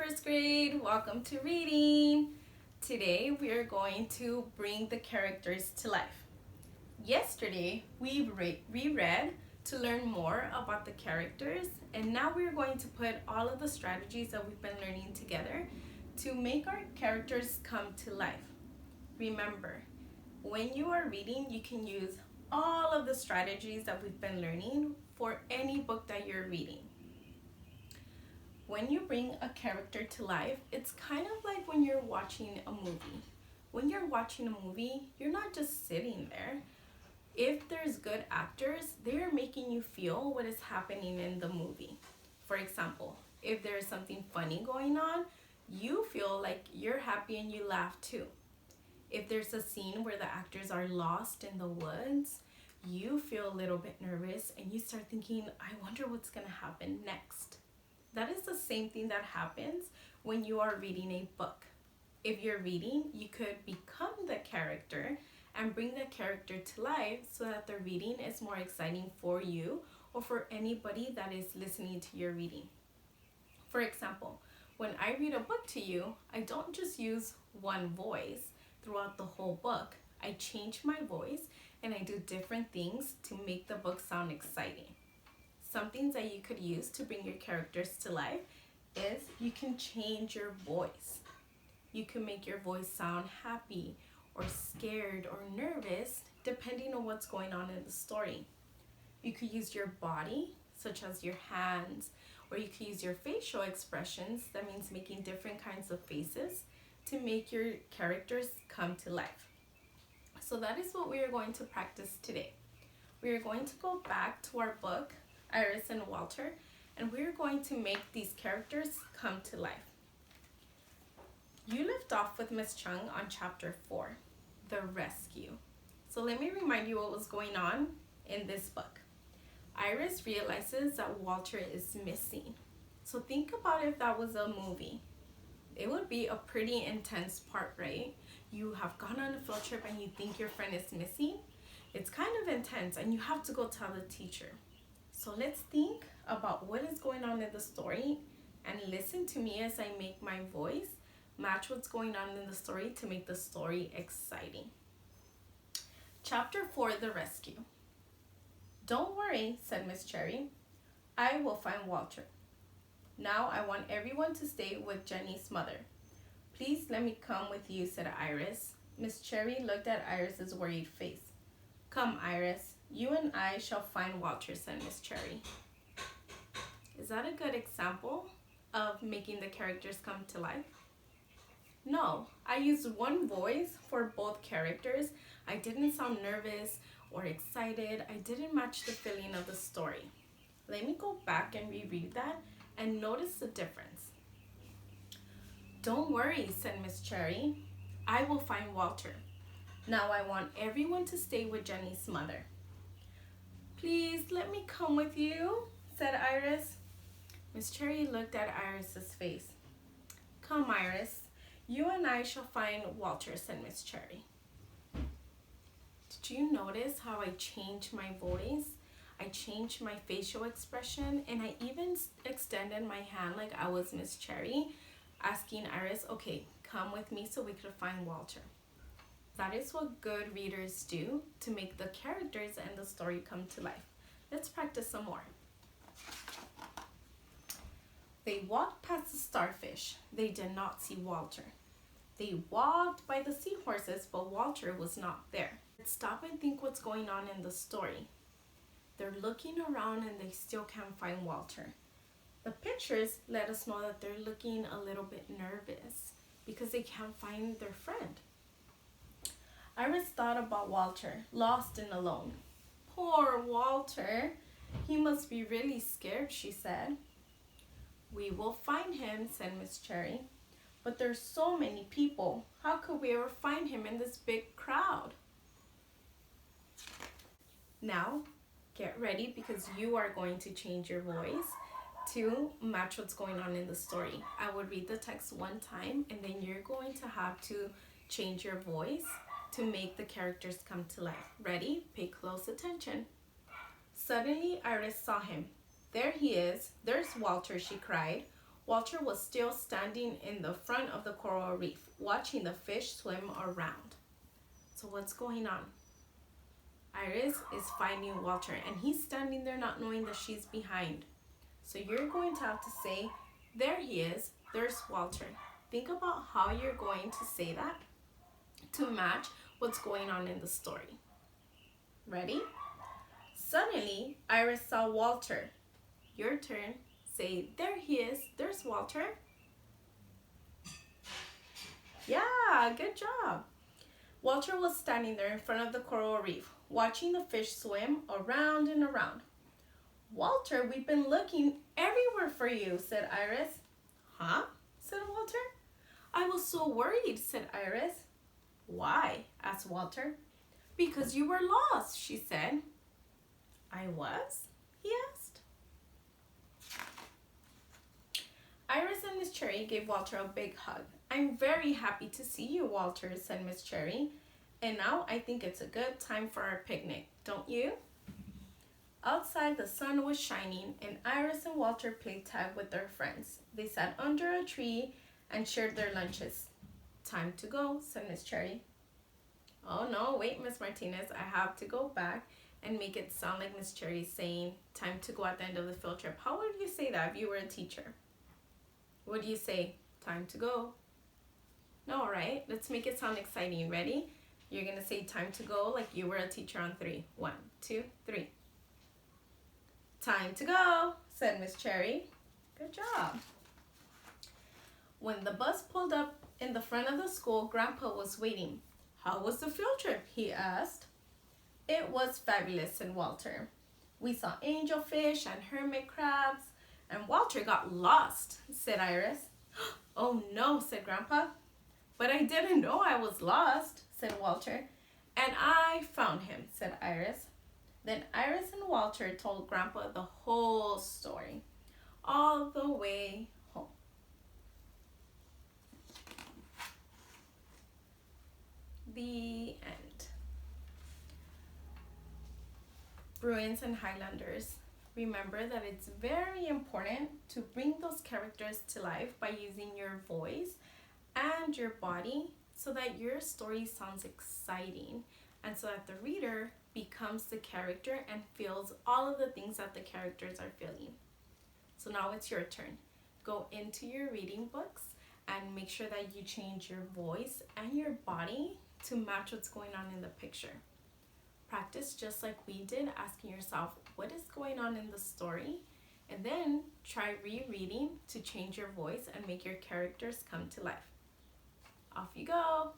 first grade. Welcome to reading. Today we are going to bring the characters to life. Yesterday we reread to learn more about the characters, and now we're going to put all of the strategies that we've been learning together to make our characters come to life. Remember, when you are reading, you can use all of the strategies that we've been learning for any book that you're reading. When you bring a character to life, it's kind of like when you're watching a movie. When you're watching a movie, you're not just sitting there. If there's good actors, they're making you feel what is happening in the movie. For example, if there's something funny going on, you feel like you're happy and you laugh too. If there's a scene where the actors are lost in the woods, you feel a little bit nervous and you start thinking, I wonder what's going to happen next. That is the same thing that happens when you are reading a book. If you're reading, you could become the character and bring the character to life so that the reading is more exciting for you or for anybody that is listening to your reading. For example, when I read a book to you, I don't just use one voice throughout the whole book. I change my voice and I do different things to make the book sound exciting. Some things that you could use to bring your characters to life is you can change your voice. You can make your voice sound happy or scared or nervous depending on what's going on in the story. You could use your body, such as your hands, or you could use your facial expressions, that means making different kinds of faces, to make your characters come to life. So that is what we are going to practice today. We are going to go back to our book, Iris and Walter, and we're going to make these characters come to life. You left off with Miss Chung on chapter 4, The Rescue. So let me remind you what was going on in this book. Iris realizes that Walter is missing. So think about if that was a movie. It would be a pretty intense part, right? You have gone on a field trip and you think your friend is missing. It's kind of intense and you have to go tell the teacher. So let's think about what is going on in the story and listen to me as I make my voice match what's going on in the story to make the story exciting. Chapter 4, The Rescue. Don't worry, said Miss Cherry. I will find Walter. Now I want everyone to stay with Jenny's mother. Please let me come with you, said Iris. Miss Cherry looked at Iris's worried face. Come, Iris. You and I shall find Walter, said Miss Cherry. Is that a good example of making the characters come to life? No, I used one voice for both characters. I didn't sound nervous or excited. I didn't match the feeling of the story. Let me go back and reread that and notice the difference. Don't worry, said Miss Cherry. I will find Walter. Now I want everyone to stay with Jenny's mother. Please let me come with you, said Iris. Miss Cherry looked at Iris's face. Come, Iris. You and I shall find Walter, said Miss Cherry. Did you notice how I changed my voice? I changed my facial expression, and I even extended my hand like I was Miss Cherry, asking Iris, okay, come with me so we could find Walter. That is what good readers do to make the characters and the story come to life. Let's practice some more. They walked past the starfish. They did not see Walter. They walked by the seahorses, but Walter was not there. Let's stop and think what's going on in the story. They're looking around and they still can't find Walter. The pictures let us know that they're looking a little bit nervous because they can't find their friend. Iris thought about Walter, lost and alone. Poor Walter. He must be really scared, she said. We will find him, said Miss Cherry. But there's so many people. How could we ever find him in this big crowd? Now, get ready because you are going to change your voice to match what's going on in the story. I will read the text one time and then you're going to have to change your voice to make the characters come to life. Ready? Pay close attention. Suddenly, Iris saw him. There he is. There's Walter, she cried. Walter was still standing in the front of the coral reef, watching the fish swim around. So what's going on? Iris is finding Walter, and he's standing there not knowing that she's behind. So you're going to have to say, there he is, there's Walter. Think about how you're going to say that to match what's going on in the story. Ready? Suddenly, Iris saw Walter. Your turn. Say, there he is, there's Walter. Yeah, good job. Walter was standing there in front of the coral reef, watching the fish swim around and around. Walter, we've been looking everywhere for you, said Iris. Huh? Said Walter. I was so worried, said Iris. Why? Asked Walter. Because you were lost, she said. I was? He asked. Iris and Miss Cherry gave Walter a big hug. I'm very happy to see you, Walter, said Miss Cherry. And now I think it's a good time for our picnic, don't you? Outside, the sun was shining, and Iris and Walter played tag with their friends. They sat under a tree and shared their lunches. Time to go, said Miss Cherry. Oh no, wait, Miss Martinez, I have to go back and make it sound like Miss Cherry saying time to go at the end of the field trip. How would you say that if you were a teacher? What do you say? Time to go. No, right? Let's make it sound exciting. Ready? You're going to say time to go like you were a teacher on 3. 1, 2, 3. Time to go, said Miss Cherry. Good job. When the bus pulled up in the front of the school, Grandpa was waiting. How was the field trip? He asked. It was fabulous, said Walter. We saw angelfish and hermit crabs, and Walter got lost, said Iris. Oh no, said Grandpa. But I didn't know I was lost, said Walter. And I found him, said Iris. Then Iris and Walter told Grandpa the whole story, all the way home. The end. Bruins and Highlanders. Remember that it's very important to bring those characters to life by using your voice and your body so that your story sounds exciting and so that the reader becomes the character and feels all of the things that the characters are feeling. So now it's your turn. Go into your reading books and make sure that you change your voice and your body to match what's going on in the picture. Practice just like we did, asking yourself, what is going on in the story? And then try rereading to change your voice and make your characters come to life. Off you go.